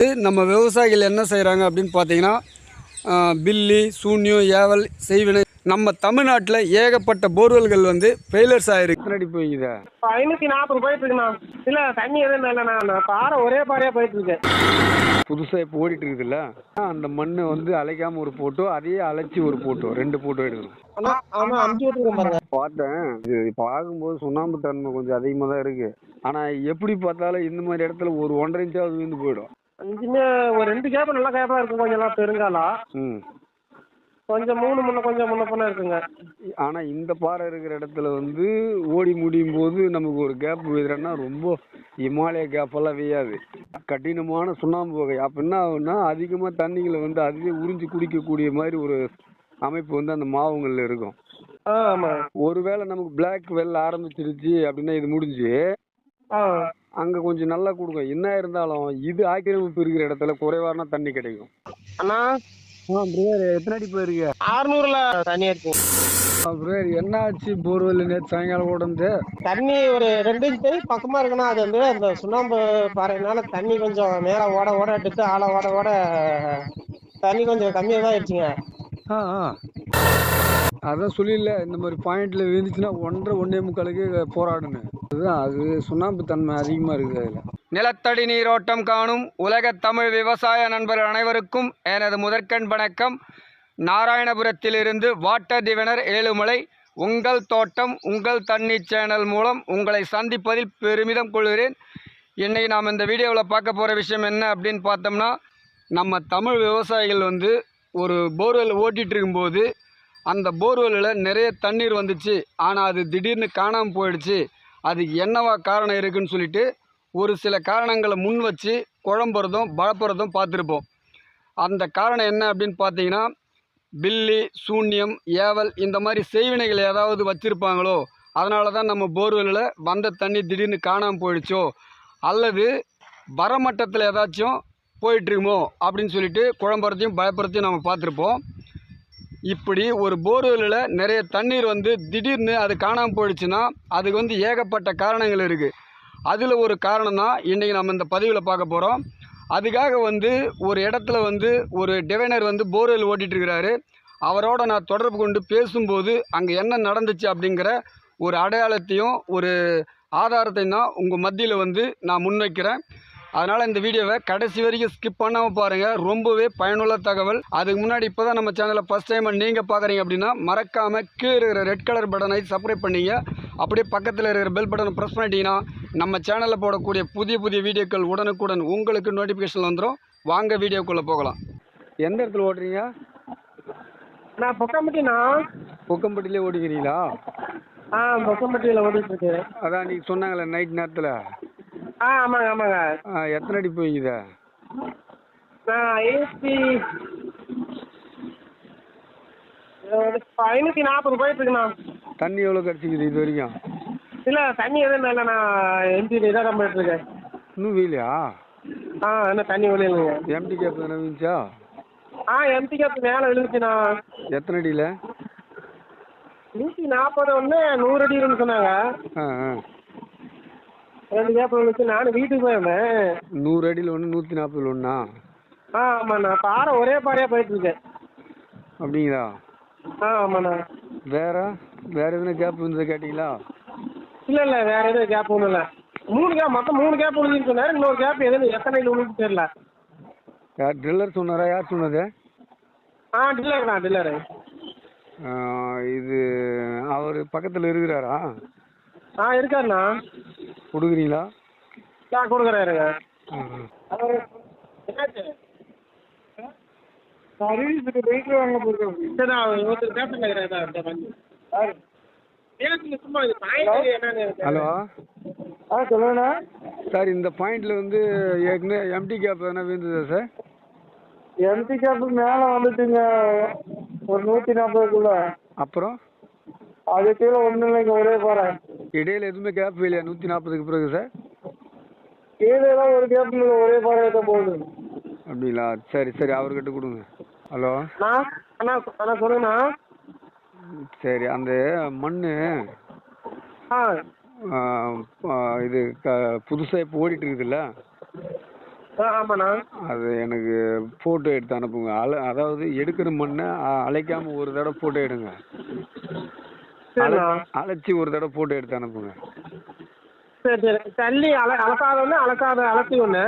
நம்ம விவசாயிகள் என்ன செய்கிறாங்க அப்படின்னு பார்த்தீங்கன்னா, பில்லி, சூன்யம், ஏவல், செய்வினை நம்ம தமிழ்நாட்டில் ஏகப்பட்ட போர்வெல்கள் வந்து ஃபெயிலர்ஸ் ஆகிருக்கு. எத்தனை அடி போய்க்குதா? 540 போயிட்டு இருக்குண்ணா. இல்லை தண்ணி எதுவும் இல்லைண்ணா. நான் பாறை ஒரே பாறையாக போயிட்டு இருக்கேன். புதுசாக இப்போ ஓடிட்டு இருக்குதுல்ல, அந்த மண்ணை வந்து அழைக்காமல் ஒரு போட்டோ, அதையே அழைச்சி ஒரு போட்டோ, 2 போட்டோ எடுக்கணும். ஆமாம், அமுச்சு விட்டுருக்கேன் பாருங்க. பார்த்தேன். இது பார்க்கும்போது சுண்ணாம்பு தன்மை கொஞ்சம் அதிகமாக தான் இருக்குது. ஆனால் எப்படி பார்த்தாலும் இந்த மாதிரி இடத்துல ஒரு 1.5 இன்ச்சாவது விழுந்து போயிடும். இங்கேயுமே ஒரு 2 கேப் நல்ல கேப்பாக இருக்கும். கொஞ்சம் எல்லாம் பெருங்காலம். கொஞ்சம் 3 முன்ன கொஞ்சம் முன்ன பொண்ணு இருக்குங்க. ஆனால் இந்த பாறை இருக்கிற இடத்துல வந்து ஓடி முடியும் போது நமக்கு ஒரு கேப் விழுதுறன்னா ரொம்ப இமாலய கேப்பெல்லாம் வெய்யாது. கடினமான சுண்ணாம்பு வகை. அப்போ என்ன ஆகுன்னா, அதிகமாக தண்ணிகளை வந்து அதுவே உறிஞ்சி குடிக்கக்கூடிய மாதிரி ஒரு அமைப்பு வந்து அந்த மாவுங்களில் இருக்கும். ஆமாம். ஒருவேளை நமக்கு பிளாக் வெல்ல ஆரம்பிச்சிருச்சு அப்படின்னா இது முடிஞ்சு அங்கே கொஞ்சம் நல்லா கொடுக்கும். என்ன இருந்தாலும் இது ஆக்கிரமிப்பு இருக்கிற இடத்துல குறைவான தண்ணி கிடைக்கும். அண்ணா பிரதர் எத்தனை அடி போயிருக்கு? 600ல தண்ணி இருக்கு. பிரதர் என்ன ஆச்சு போர்வெல் நேற்று சாயங்காலம் ஓடுந்து? தண்ணி ஒரு 2 இன்ச் பக்கமாக இருக்குன்னா, அது வந்து அந்த சுண்ணாம்பு பாறைனால தண்ணி கொஞ்சம் மேலே ஓட ஓட எடுத்து ஆழ ஓட ஓட தண்ணி கொஞ்சம் கம்மியாக தான் ஆயிடுச்சுங்க. அதான் சொல்லிடல, இந்த மாதிரி பாயிண்ட்ல விழுந்துச்சுன்னா 1.5 போராடுன்னு. அதுதான், அது சுண்ணாம்பு தன்மை அதிகமாக இருக்குது அதில். நிலத்தடி நீரோட்டம் காணும் உலக தமிழ் விவசாய நண்பர்கள் அனைவருக்கும் எனது முதற்கண் வணக்கம். நாராயணபுரத்திலிருந்து வாட்டர் டிவைனர் ஏழுமலை உங்கள் தோட்டம் உங்கள் தண்ணீர் சேனல் மூலம் உங்களை சந்திப்பதில் பெருமிதம் கொள்கிறேன். இன்றைக்கி நாம் இந்த வீடியோவில் பார்க்க போகிற விஷயம் என்ன அப்படின்னு பார்த்தோம்னா, நம்ம தமிழ் விவசாயிகள் வந்து ஒரு போர்வெல் ஓட்டிகிட்டு இருக்கும்போது அந்த போர்வெல்லில் நிறைய தண்ணீர் வந்துச்சு. ஆனால் அது திடீர்னு காணாமல் போயிடுச்சு. அதுக்கு என்னவா காரணம் இருக்குதுன்னு சொல்லிட்டு ஒரு சில காரணங்களை முன் வச்சு குழம்புறதும் பழப்புறதும் பார்த்துருப்போம். அந்த காரணம் என்ன அப்படின்னு பார்த்தீங்கன்னா, பில்லி, சூன்யம், ஏவல் இந்த மாதிரி செய்வினைகள் ஏதாவது வச்சுருப்பாங்களோ, அதனால தான் நம்ம போர்வெல்லில் வந்த தண்ணி திடீர்னு காணாமல் போயிடுச்சோ, அல்லது வரமட்டத்தில் ஏதாச்சும் போயிட்டுருக்குமோ அப்படின்னு சொல்லிட்டு குழம்புறதையும் பயப்புறத்தையும் நம்ம பார்த்துருப்போம். இப்படி ஒரு போர்வெல்லில் நிறைய தண்ணீர் வந்து திடீர்னு அது காணாமல் போயிடுச்சுன்னா அதுக்கு வந்து ஏகப்பட்ட காரணங்கள் இருக்குது. அதில் ஒரு காரணம் தான் இன்றைக்கி நம்ம இந்த பதிவில் பார்க்க போகிறோம். அதுக்காக வந்து ஒரு இடத்துல வந்து ஒரு டிவைனர் வந்து போர்வெல் ஓட்டிகிட்ருக்கிறாரு. அவரோட நான் தொடர்பு கொண்டு பேசும்போது அங்கே என்ன நடந்துச்சு அப்படிங்கிற ஒரு அடையாளத்தையும் ஒரு ஆதாரத்தையும் தான் உங்கள் மத்தியில் வந்து நான் முன்வைக்கிறேன். அதனால் இந்த வீடியோவை கடைசி வரைக்கும் ஸ்கிப் பண்ணாமல் பாருங்கள். ரொம்பவே பயனுள்ள தகவல். அதுக்கு முன்னாடி இப்போ தான் நம்ம சேனலை ஃபஸ்ட் டைம் நீங்கள் பார்க்குறீங்க அப்படின்னா மறக்காமல் கீழே இருக்கிற ரெட் கலர் பட்டனை சப்ஸ்கிரைப் பண்ணிங்க. அப்படியே பக்கத்தில் இருக்கிற பெல் பட்டனை ப்ரெஸ் பண்ணிட்டீங்கன்னா நம்ம சேனலில் போடக்கூடிய புதிய புதிய வீடியோக்கள் உடனுக்குடன் உங்களுக்கு நோட்டிஃபிகேஷன் வந்துடும். வாங்க வீடியோக்குள்ளே போகலாம். எந்த இடத்துல ஓட்டுறீங்க? நான் பொக்கம்பட்டினா. பொக்கம்பட்டிலே ஓடிக்கிறீங்களா? பொக்கம்பட்டியில் ஓடிட்டுருக்கேன். அதான் நீங்கள் சொன்னாங்களே நைட் நேரத்தில். ஆமாங்க ஆமாங்க. எத்தனை அடி போய்க்குதா? நான் 540 போயிட்டு இருக்குண்ணா. தண்ணி எவ்வளோ கிடச்சிக்குது இது வரைக்கும்? இல்லை தண்ணி எதுவும் இல்லை. நான் எம்டி தான் தான் போயிட்டு இருக்கேன். இன்னும் வீலையா? என்ன தண்ணி விழுங்க. எம்டி கேப் தானே விழுந்துச்சா? எம்டி கேப் மேலே விழுந்துச்சுண்ணா. எத்தனை அடியில்? 140 ஒன்று 100 அடின்னு சொன்னாங்க. 2 கேப் விழுந்துச்சு. நானும் வீட்டுக்கு போயிருந்தேன். 100 அடியில் ஒன்று 140 ஒன்றா? ஆமாண்ணா. பாறை ஒரே பாறையாக போயிட்டு இருக்கேன். அப்படிங்களா? ஆமாண்ணா. வேறு எதுனா கேப் விழுந்ததை கேட்டிங்களா? இல்லை வேறு எதுவும் கேப் ஒன்றும் இல்லை. 3 கேப் மொத்தம் 3 கேப் விழுந்துன்னு சொன்னார். இன்னொரு கேப் எதுவும் எத்தனை விழுந்து தெரியல. யார் ட்ரில்லர் சொன்னாரா? யார் சொன்னது? டில்லர்ண்ணா டில்லரு. இது அவர் பக்கத்தில் இருக்கிறாரா? இருக்காருண்ணா. கொடுக்குறீங்களா? கொடுக்குறாருங்க. ஹலோ சொல்லுங்கண்ணா. சார், இந்த பாயிண்டில் வந்து ஏற்கனவே எம்டி கேப் எதனா விழுந்ததா சார்? எம்டி கேப் மேலே வந்துச்சுங்க ஒரு 140க்குள்ள. அப்புறம் அது கீழே ஒன்றும் இல்லைங்க, ஒரே பாறை. இடையில எதுவுமே கேப் இல்லையா 140க்கு பிறகு சார்? கீழேலாம் ஒரு கேப் இல்லை, ஒரே பாறை தான் போகுது. அப்படிங்களா? சரி அவர்கிட்ட கொடுங்க. ஹலோ அண்ணா சொல்லுங்கண்ணா. சரி, அந்த மண் இது புதுசாக இப்போ ஓடிட்டு இருக்குதுல்ல, ஆமாண்ணா. அது எனக்கு ஃபோட்டோ எடுத்து அனுப்புங்க. அதாவது எடுக்கிற மண்ணை அழைக்காம ஒரு தடவை ஃபோட்டோ எடுங்க. சரிண்ணா. அழைச்சி ஒரு தடவை ஃபோட்டோ எடுத்து அனுப்புங்க. சரி சரி. தண்ணி அலசாத ஒன்று, அலசாத அலசி ஒன்று.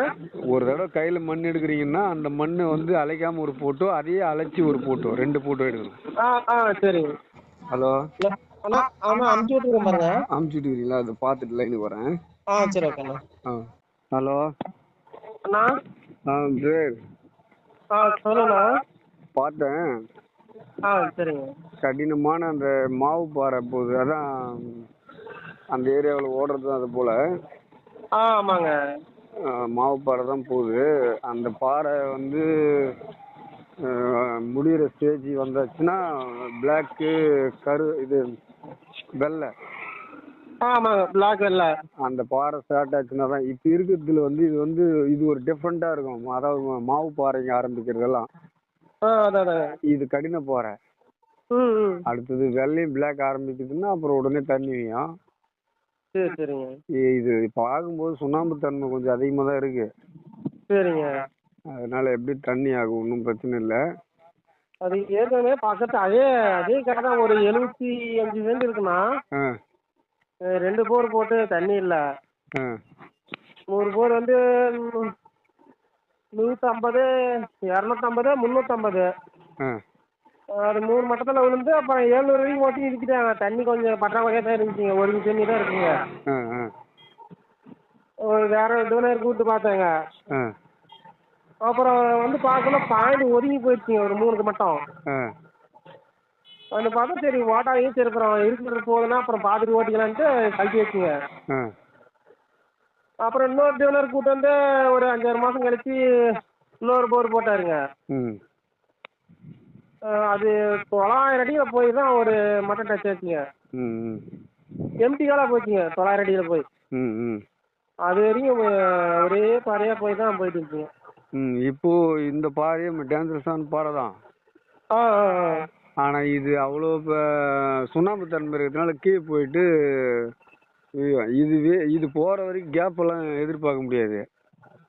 ஒரு தடவை கையில் மண் எடுக்கிறீங்கன்னா அந்த மண்ணை வந்து அழைக்காம ஒரு ஃபோட்டோ, அதையே அழைச்சி ஒரு ஃபோட்டோ, 2 ஃபோட்டோ எடுக்கணும். சரிங்க. ஹலோ அண்ணா அண்ணா அனுப்பிச்சி விட்டுருக்கேன் பாருங்க. அனுப்பிச்சுட்டுக்கிறீங்களா? அதை பார்த்துட்டு லைனுக்கு வரேன். சரி ஓகேண்ணா. ஹலோ அண்ணா. சரி சொல்லுண்ணா. பார்த்தேன். சரிங்க. கடினமான அந்த மாவு பாறை போகுது, அதான் அந்த ஏரியாவில் ஓடுறது அது போல். ஆமாங்க. மாவு பாறை தான் போகுது. அந்த பாறை வந்து முடிகிற ஸ்டேஜ் வந்தாச்சுன்னா பிளாக்கு இது வெள்ளை. ஆமாங்க, பிளாக் வெள்ளை. அந்த பாறை ஸ்டார்ட் ஆச்சுன்னா தான் இப்போ இருக்கிறதுல வந்து இது ஒரு டிஃப்ரெண்ட்டாக இருக்கும். அதாவது மாவு பாறைங்க ஆரம்பிக்கிறதெல்லாம் அதான். இது கடின பாறை. அடுத்தது வெள்ளையும் பிளாக் ஆரம்பிக்குதுன்னா அப்புறம் உடனே தண்ணி வீயும். சரிங்க. இது பார்க்கும்போது சுண்ணாம்பு தன்மை கொஞ்சம் அதிகமாக தான் இருக்கு. சரிங்க. அதனால எப்படி தண்ணி ஆகும், ஒன்றும் பிரச்சனை இல்லை. அது ஏற்கனவே பக்கத்து அதே கடை தான். ஒரு 75 சென்ட் இருக்குண்ணா. 2 போர் போட்டு தண்ணி இல்லை. 100 போர் வந்து 150, 250, 350. அது 3 மட்டத்தில் விழுந்து அப்புறம் 700 வரைக்கும் ஓட்டி இருக்கிட்டாங்க. தண்ணி கொஞ்சம் பற்றாக்குறையாக தான் இருந்துச்சுங்க. 1 இன்ச் தண்ணி தான் இருக்குங்க. வேற டோனர் கூப்பிட்டு பார்த்தாங்க. அப்புறம் வந்து பார்க்கணும், பாயிண்ட் ஒதுங்கி போயிடுச்சுங்க ஒரு 3க்கு மட்டும். வந்து பார்த்தா சரி ஓட்டாவையும் சரி அப்புறம் இருக்கிறது போகுதுன்னா அப்புறம் பார்த்துட்டு ஓட்டிக்கலான்ட்டு கழட்டி வச்சுங்க. அப்புறம் இன்னொரு டோனர் கூட்டு வந்து ஒரு 5-6 மாதம் கழிச்சு இன்னொரு போர் போட்டாருங்க. அது 900 அடியில் போய் தான் ஒரு மட்டம் டச் ஆச்சுங்க. எம்டி காலாக போச்சுங்க 900 அடியில் போய். அது வரைக்கும் ஒரே பாறையாக போய் தான் போயிட்டு இருக்குங்க. இப்போ இந்த பாறையும் டேஞ்சரஸான பாறை தான். ஆனால் இது அவ்வளோ சுண்ணாம்பு தன்மை இருக்கிறதுனால கீழே போயிட்டு இது போகிற வரைக்கும் கேப் எல்லாம் எதிர்பார்க்க முடியாது.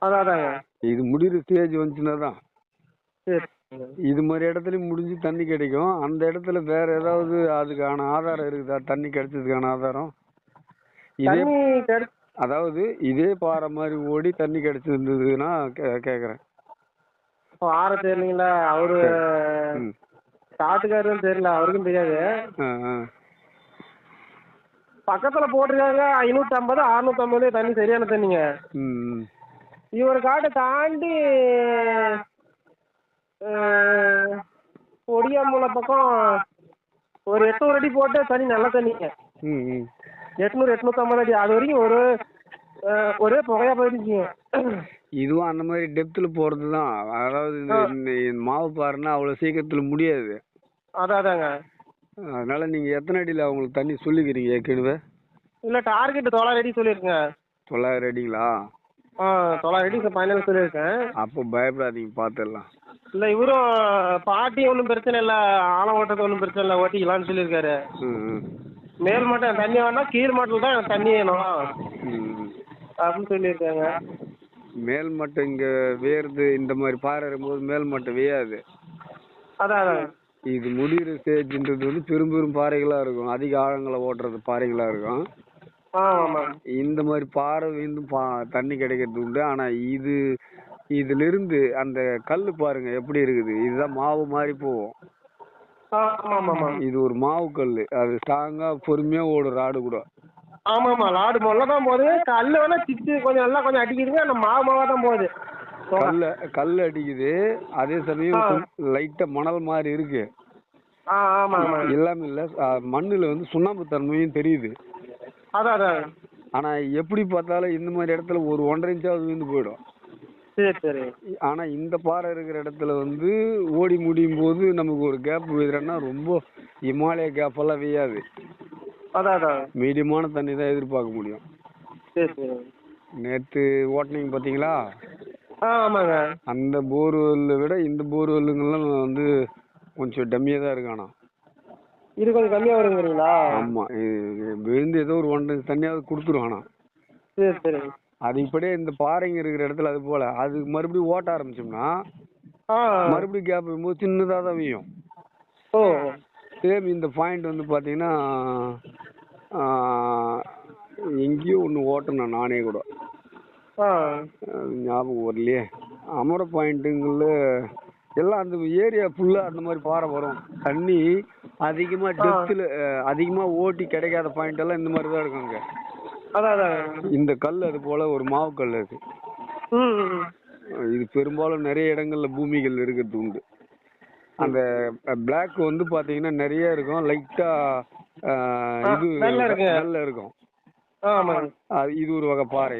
அதாங்க. இது முடிகிற ஸ்டேஜ் வந்துச்சுன்னா தான் சரி. இது மாதிரி இடத்துலையும் முடிஞ்சு தண்ணி கிடைக்கும். அந்த இடத்துல வேற ஏதாவது அதுக்கான ஆதாரம் இருக்குதா? தண்ணி கிடைச்சதுக்கான ஆதாரம் அதாவது இதே பாறை மாதிரி ஓடி தண்ணி கிடைச்சிருந்ததுன்னா கேட்குறேன். ஆற தெரியலீங்களா? அவரு காட்டுக்காருன்னு தெரியல, அவருக்கும் தெரியாது. பக்கத்துல போட்டிருக்காங்க 550, 650 தண்ணி, சரியான தண்ணிங்க. இவர் காட்டை தாண்டி ஒடியாமூல பக்கம் ஒரு 800 அடி போட்டு தண்ணி நல்ல தண்ணிங்க. 800, 850 அடி. அது வரைக்கும் ஒரே புகையா போயிடுச்சுங்க. இதுவும் அந்த மாதிரி டெப்த்தில் போகிறது தான். அதாவது இந்த மாவு பாருன்னா அவ்வளோ சீக்கிரத்தில் முடியாது. அதாங்க. அதனால நீங்கள் எத்தனை அடியில் அவங்களுக்கு தண்ணி சொல்லிக்கிறீங்க ஏற்கனவே? இல்லை, டார்கெட் 900 அடி சொல்லியிருக்கேங்க. 900 அடிங்களா? 900 அடி ஃபைனல் சொல்லியிருக்கேன். அப்போ பயப்படாதீங்க, பார்த்துடலாம். இல்லை, இவரும் பாட்டி ஒன்றும் பிரச்சனை இல்லை, ஆழம் ஓட்டுறது ஒன்றும் பிரச்சனை இல்லை, ஓட்டிக்கலாம்னு சொல்லியிருக்காரு. மேல் மாட்டம் தண்ணி வேணா, கீழ் மாட்டில் தான் தண்ணி வேணும் அப்படின்னு சொல்லியிருக்காங்க. மேல் மட்டம் இங்கே வேறுது. இந்த மாதிரி பாறை இருக்கும்போது மேல் மட்டம் வேயாது. அதான். இது முடிகிற ஸ்டேஜ்ன்றது வந்து பெரும் பாறைகளாக இருக்கும். அதிக ஆழங்களை ஓட்டுறது பாறைகளாக இருக்கும். இந்த மாதிரி பாறை வந்து தண்ணி கிடைக்கிறது உண்டு. ஆனால் இதிலிருந்து அந்த கல் பாருங்க எப்படி இருக்குது. இதுதான் மாவு மாதிரி போகும். இது ஒரு மாவு கல். அது ஸ்ட்ராங்காக பொறுமையாக ஓடும் ராடு கூட. ஆமாம்மா, லாடு மொல்ல தான் போகுது. கல் வேணா சிச்சு கொஞ்சம் அடிக்குதுங்க. ஆனால் மாவாக தான் போகுது. கல் அடிக்குது. அதே சமயம் லைட்டா மணல் மாதிரி இருக்கு. எல்லாமே இல்ல, மண்ணுல வந்து சுண்ணாம்பு தன்மையும் தெரியுது. அதான். ஆனா எப்படி பார்த்தாலும் இந்த மாதிரி இடத்துல ஒரு 1.5 இன்ச்சாவது விழுந்து போயிடும். சரி. ஆனா இந்த பாறை இருக்கிற இடத்துல வந்து ஓடி முடியும் போது நமக்கு ஒரு கேப் விழுதுறன்னா ரொம்ப இமாலய கேப் எல்லாம் வெய்யாது. அதான். மீடியமான தண்ணி தான் எதிர்பார்க்க முடியும். சரி. நேற்று ஓட்டினீங்க பார்த்தீங்களா? ஆமாங்க. அந்த போர்வெல்லை விட இந்த போர்வெல்லுங்கெல்லாம் வந்து கொஞ்சம் டம்மியாக தான் இருக்கானா. இது கொஞ்சம் கம்மியாக வருங்கிறீங்களா? ஆமாம், விழுந்து ஏதோ ஒரு 1 இன்ச் தண்ணியாவது கொடுத்துருவானா. சரி. அது இப்படியே இந்த பாறைங்க இருக்கிற இடத்துல அது போல அது மறுபடியும் ஓட்ட ஆரம்பிச்சோம்னா மறுபடியும் கேப் வரும்போது சின்னதாக தான் வீயும். ஓ சேம் இந்த பாயிண்ட் வந்து பார்த்தீங்கன்னா எங்கேயோ ஒன்று ஓட்டணும் நானே கூட ஞாபகம் வரலையே. அமர பாயிண்ட்டுங்கள எல்லாம் அந்த ஏரியா ஃபுல்லாக அந்த மாதிரி பாறை வரும். தண்ணி அதிகமாக டெப்த்தில் அதிகமாக ஓட்டி கிடைக்காத பாயிண்ட் எல்லாம் இந்த மாதிரி தான் இருக்கும் அங்கே. இந்த கல் அது போல் ஒரு மாவு கல் அது. இது பெரும்பாலும் நிறைய இடங்கள்ல பூமிகள் இருக்கிறது உண்டு. அந்த பிளாக் வந்து பார்த்தீங்கன்னா நிறைய இருக்கும். லைட்டாக இது நல்ல இருக்கும். இது ஒரு வகை பாறை.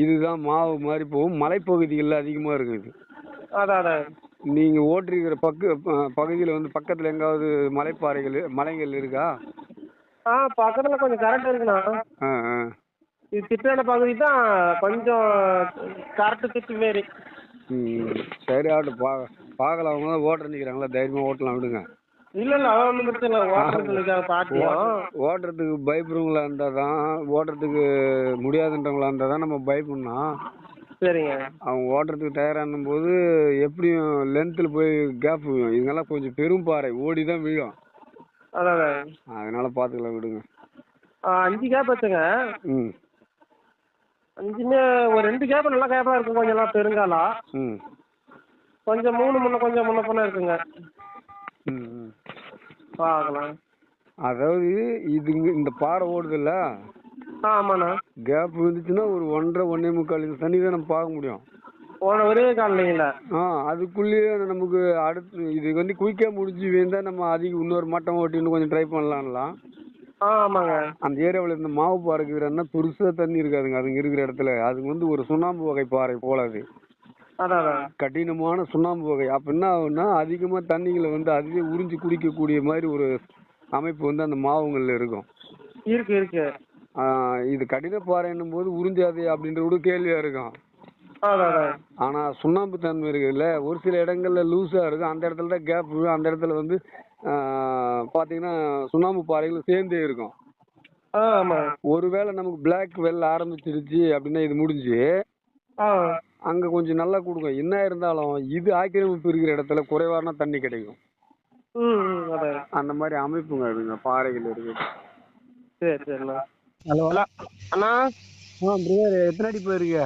இதுதான் மாவு மாதிரி போகும். மலைப்பகுதிகளில் அதிகமாக இருக்குது. நீங்க ஓட்டிருக்கிற பகுதியில் வந்து பக்கத்துல எங்காவது மலைகள் இருக்கா? பக்கத்துல கொஞ்சம் கரெக்ட் இருக்குண்ணா. இது திட்டான பகுதி தான், கொஞ்சம் கரெக்ட் திட்டு மாரி. சரி ஆகட்டும், பார்க்கலாம். அவங்க தான் ஓட்டுற நிற்கிறாங்களா, தைரியமா ஓட்டலாம், விடுங்க. இல்ல அது ஒன்றும் பிரச்சனை இல்லை. ஓட்டுறதுக்கு பயப்படுறவங்களா இருந்தா தான், ஓட்டுறதுக்கு முடியாதுன்றவங்களா இருந்தா தான் நம்ம பயப்படணும். சரிங்க. அவங்க ஓட்டுறதுக்கு தயாரானும் போது எப்படியும் லென்த்தில் போய் கேப் விழும். இதெல்லாம் கொஞ்சம் பெரும் பாறை, ஓடி தான் விழும். அதனால பார்த்துக்கலாம், விடுங்க. 5 கேப் வச்சுங்க. 5மே ஒரு 2 கேப் நல்லா கேப்பாக இருக்கும். கொஞ்சம் எல்லாம் பெருங்காலம். கொஞ்சம் 3 முன்ன பொண்ணு இருக்குங்க. பார்க்கலாம். அதாவது இந்த பாறை ஓடுதுல்ல, ஆமாண்ணா. கேப் இருந்துச்சுன்னா ஒரு 1.5 1.25 தண்ணி தான் நம்ம பார்க்க முடியும். ஒரே காலையில அதுக்குள்ளேயே நமக்கு அடுத்து இது வந்து குயிக்காக முடிஞ்சு வேந்தா நம்ம அதிக இன்னொரு மட்டம் ஓட்டி இன்னும் கொஞ்சம் ட்ரை பண்ணலாம்லாம். ஆமாங்க. அந்த ஏரியாவில் இந்த மாவு பாறை இருக்கிறன்னா பெருசாக தண்ணி இருக்காதுங்க. அதுங்க இருக்கிற இடத்துல அதுங்க வந்து ஒரு சுண்ணாம்பு வகை பாறை போல. அது கடினமான சுண்ணாம்பு வகை. அப்போ என்ன ஆகுன்னா அதிகமாக தண்ணிகளை வந்து அதுவே உறிஞ்சி குடிக்கக்கூடிய மாதிரி ஒரு அமைப்பு வந்து அந்த மாவுங்களில் இருக்கும். இருக்கு. இது கடின பாறைன்னும் போது உறிஞ்சாது அப்படின்ற கூட கேள்வியா இருக்கும். ஆனா சுண்ணாம்பு தன்மை இருக்குல்ல, ஒரு சில இடங்கள்ல லூஸா இருக்கும். அந்த இடத்துல தான் கேப் விழும். அந்த இடத்துல வந்து பாத்தீங்கன்னா சுண்ணாம்பு பாறைகள் சேர்ந்தே இருக்கும். ஒருவேளை நமக்கு பிளாக் வெல்ல ஆரம்பிச்சிருச்சு அப்படின்னா இது முடிஞ்சு அங்க கொஞ்சம் நல்லா கொடுக்கும். என்ன இருந்தாலும் இது ஆக்கிரமிப்பு இருக்கிற இடத்துல குறைவான தண்ணி கிடைக்கும். அந்த மாதிரி அமைப்புங்க இருக்குங்க பாறைகள் இருக்கு. சரி. ஹலோ அண்ணா. பிரதர், எத்தனை அடி போயிருக்க?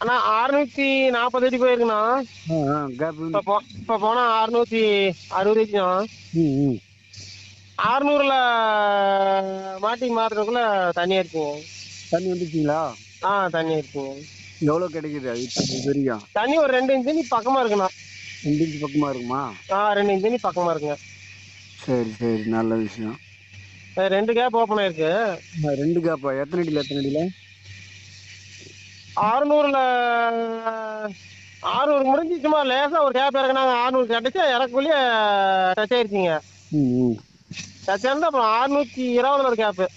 அண்ணா 640 அடி போயிருக்குண்ணா. இப்போ போனா 660 அடிண்ணா. 600ல மாத்துறதுக்குள்ள தண்ணி இருக்குங்க. தண்ணி வந்துருச்சுங்களா? தண்ணி இருக்குங்க. எவ்வளோ கிடைக்குது இப்போ தெரியும்? தண்ணி ஒரு 2 இன்ச்சு பக்கமா இருக்குண்ணா. 2 இன்ச்சு பக்கமா இருக்குமா? 2 இன்ச்சு பக்கமா இருக்குங்க. சரி, நல்ல விஷயம். 2 கேப் ஓப்பன் ஆயிருக்கு. 2 கேப்பா? எத்தனை அடியில? 600ல 600 முடிஞ்சு சும்மா லேசா ஒரு கேப் இறக்குனாங்க. 600 கிடைச்சா இறக்குள்ளே டச் ஆயிருச்சுங்க. டச் ஆயிருந்தா அப்புறம் 620ல ஒரு கேப்பு.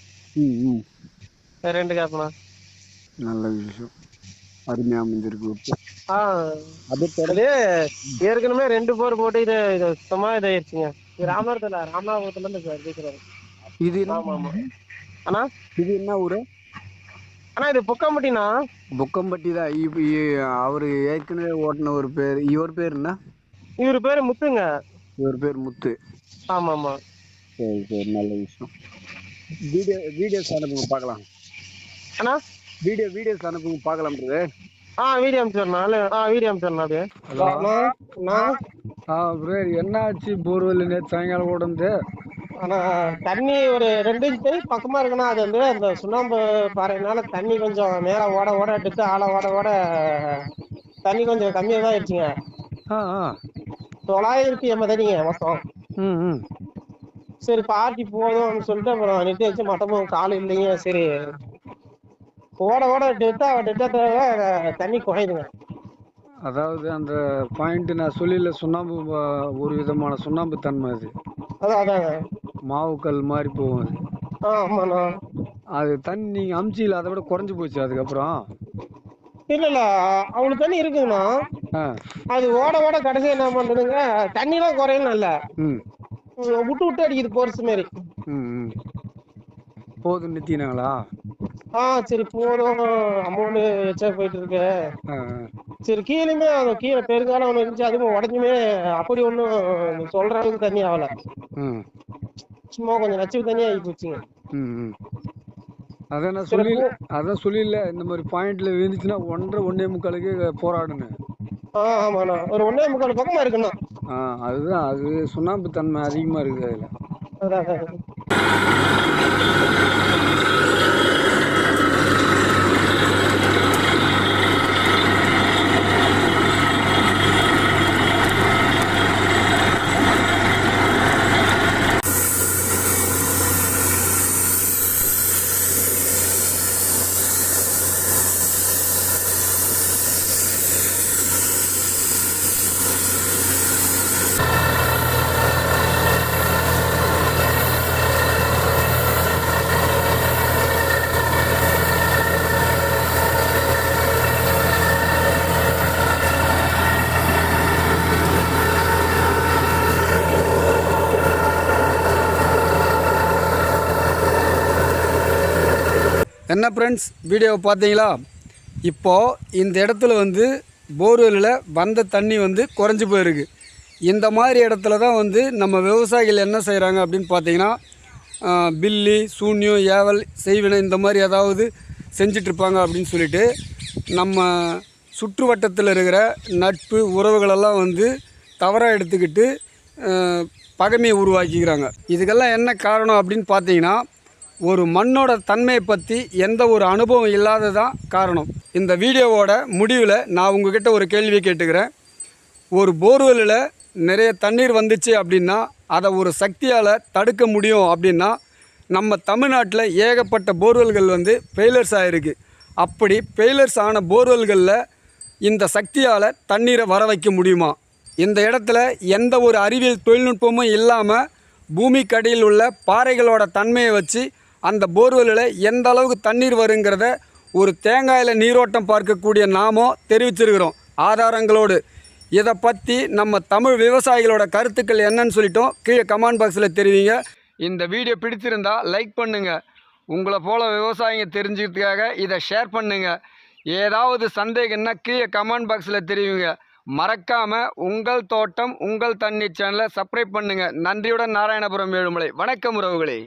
2 கேப்ண்ணா. நல்ல விஷயம், அருமையா அமைஞ்சிருக்கு. அது ஏற்கனவே 2 போர் போட்டு இது சுத்தமா இதாயிருச்சுங்க. இது ராமநாதபுரத்துல இருந்து கேட்கிறாரு. இது ஆமா. அண்ணா இது என்ன ஊரு? அண்ணா இது புக்கம்பட்டிண்ணா. புக்கம்பட்டி தான். அவரு ஏற்கனவே ஓட்டின ஒரு பேர், இவர் பேர் என்ன? இவர் பேரு முத்துங்க. இவர் பேர் முத்து. ஆமா. சரி, நல்ல விஷயம். வீடியோஸ் அனுப்புங்க பார்க்கலாம். அண்ணா வீடியோஸ் அனுப்புங்க பார்க்கலாம். வீடியோ அனுப்பிச்சிடணும். என்ன ஆச்சு போர்வெல் நேற்று சாயங்காலம் ஓடுந்து? ஆனா தண்ணி ஒரு 2 இன்ச் பக்கமா இருக்குன்னா அது வந்து அந்த சுண்ணாம்பு பாறைனால தண்ணி கொஞ்சம் மேல ஓட எடுத்து ஆழ ஓட தண்ணி கொஞ்சம் கம்மியா தான் ஆயிடுச்சுங்க. 980 அடிங்க மொத்தம். சரி பார்ட்டி போதும்னு சொல்லிட்டு அப்புறம் நிறுத்தி வச்சு மட்டமும் கால் இல்லைங்க. சரி ஓட டெட்டா தண்ணி குறையுதுங்க. அதாவது அந்த பாயிண்ட் நான் சொல்லல, சுண்ணாம்பு ஒரு விதமான சுண்ணாம்பு தன்மை. அது அதாங்க மாவுக்கல் மாதிரி போகும் அது. ஆமாண்ணா. அது தண்ணி நீங்க அமிச்சில அதை விட குறைஞ்சு போச்சு அதுக்கப்புறம்? இல்ல அவளுக்கு தண்ணி இருக்குங்கண்ணா. அது ஓட கடைசி என்ன பண்றதுங்க, தண்ணிலாம் குறையும். இல்ல விட்டு அடிக்குது போர்ஸ் மாதிரி. போதும் நிறுத்தினாங்களா? சரி போதும், அமௌண்ட் எச்சா போயிட்டு இருக்கு. ஆ சரி கீழேயுமே கீழே பெருங்காலம் ஒன்று இருந்துச்சு, அதுவும் உடஞ்சுமே அப்படி ஒன்றும் சொல்ற அளவுக்கு தண்ணி ஆகல. ம் சும்மா கொஞ்சம் நச்சு தண்ணி ஆகி போச்சுங்க. ம் ம் அதான் நான் சில சொல்லி அதான் சொல்லிடல இந்த மாதிரி பாயிண்ட்ல விழுந்துச்சுன்னா 1.5 1/4க்கு போராடணும். ஆமாண்ணா, ஒரு 1.75 பக்கமா இருக்குண்ணா. அதுதான் அது சுண்ணாம்பு தன்மை அதிகமாக இருக்குது அதில். அதான் அதான். என்ன ஃப்ரெண்ட்ஸ், வீடியோவை பார்த்தீங்களா? இப்போது இந்த இடத்துல வந்து போர்வெல்லில் வந்த தண்ணி வந்து குறைஞ்சி போயிருக்கு. இந்த மாதிரி இடத்துல தான் வந்து நம்ம விவசாயிகள் என்ன செய்கிறாங்க அப்படின்னு பார்த்தீங்கன்னா, பில்லி, சூன்யம், ஏவல், செய்வினை இந்த மாதிரி ஏதாவது செஞ்சிட்ருப்பாங்க அப்படின்னு சொல்லிட்டு நம்ம சுற்று வட்டத்தில் இருக்கிற நட்பு உறவுகளெல்லாம் வந்து தவறாக எடுத்துக்கிட்டு பகைமையை உருவாக்கிக்கிறாங்க. இதுக்கெல்லாம் என்ன காரணம் அப்படின்னு பார்த்தீங்கன்னா, ஒரு மண்ணோட தன்மையை பற்றி எந்த ஒரு அனுபவம் இல்லாததான் காரணம். இந்த வீடியோவோட முடிவில் நான் உங்ககிட்ட ஒரு கேள்வி கேட்டுக்கிறேன். ஒரு போர்வெல்லில் நிறைய தண்ணீர் வந்துச்சு அப்படின்னா அதை ஒரு சக்தியால் தடுக்க முடியும் அப்படின்னா நம்ம தமிழ்நாட்டில் ஏகப்பட்ட போர்வெல்கள் வந்து ஃபெயிலர்ஸ் ஆகிருக்கு. அப்படி ஃபெயிலர்ஸ் ஆன போர்வெல்களில் இந்த சக்தியால் தண்ணீரை வர வைக்க முடியுமா? இந்த இடத்துல எந்த ஒரு அறிவியல் தொழில்நுட்பமும் இல்லாமல் பூமிக்கடியில் உள்ள பாறைகளோட தன்மையை வச்சு அந்த போர்வெல்லில் எந்த அளவுக்கு தண்ணீர் வருங்கிறத ஒரு தேங்காயில் நீரோட்டம் பார்க்கக்கூடிய நாமோ தெரிவிச்சிருக்கிறோம் ஆதாரங்களோடு. இதை பற்றி நம்ம தமிழ் விவசாயிகளோட கருத்துக்கள் என்னன்னு சொல்லிட்டோம் கீழே கமெண்ட் பாக்ஸில் தெரிவிங்க. இந்த வீடியோ பிடிச்சிருந்தால் லைக் பண்ணுங்கள். உங்களை போல் விவசாயிங்க தெரிஞ்சுக்கிறதுக்காக இதை ஷேர் பண்ணுங்கள். ஏதாவது சந்தேகம்னா கீழே கமெண்ட் பாக்ஸில் தெரிவிங்க. மறக்காமல் உங்கள் தோட்டம் உங்கள் தண்ணீர் சேனலை சப்ஸ்கிரைப் பண்ணுங்கள். நன்றியுடன் நாராயணபுரம் ஏழுமலை. வணக்கம் உறவுகளே.